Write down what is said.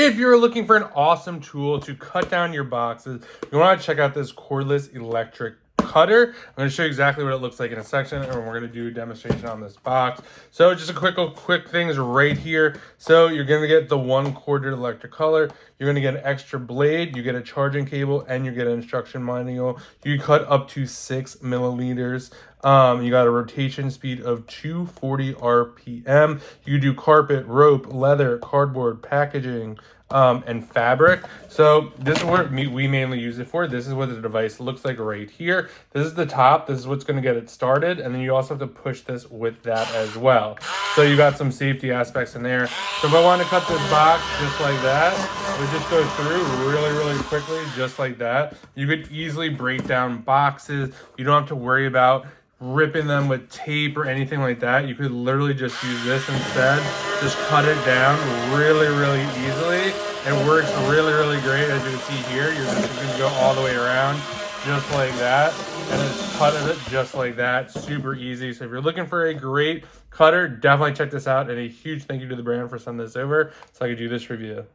If you're looking for an awesome tool to cut down your boxes, you want to check out this cordless electric cutter. I'm going to show you exactly what it looks like in a section, and we're going to do a demonstration on this box. So just a quick things right here. So you're going to get the 1/4 electric color. You're going to get an extra blade, you get a charging cable, and you get an instruction manual. You cut up to 6 milliliters. You got a rotation speed of 240 RPM. You do carpet, rope, leather, cardboard, packaging, and fabric. So this is what we mainly use it for. This is what the device looks like right here. This is the top. This is what's going to get it started. And then you also have to push this with that as well. So you got some safety aspects in there. So if I want to cut this box just like that, it would just go through really quickly, just like that. You could easily break down boxes. You don't have to worry about ripping them with tape or anything like that. You could literally just use this instead. Just cut it down really easily. It works really great. As you can see here, you're just going to go all the way around just like that, and it's cut it just like that. Super easy. So if you're looking for a great cutter, definitely check this out, and a huge thank you to the brand for sending this over so I could do this review.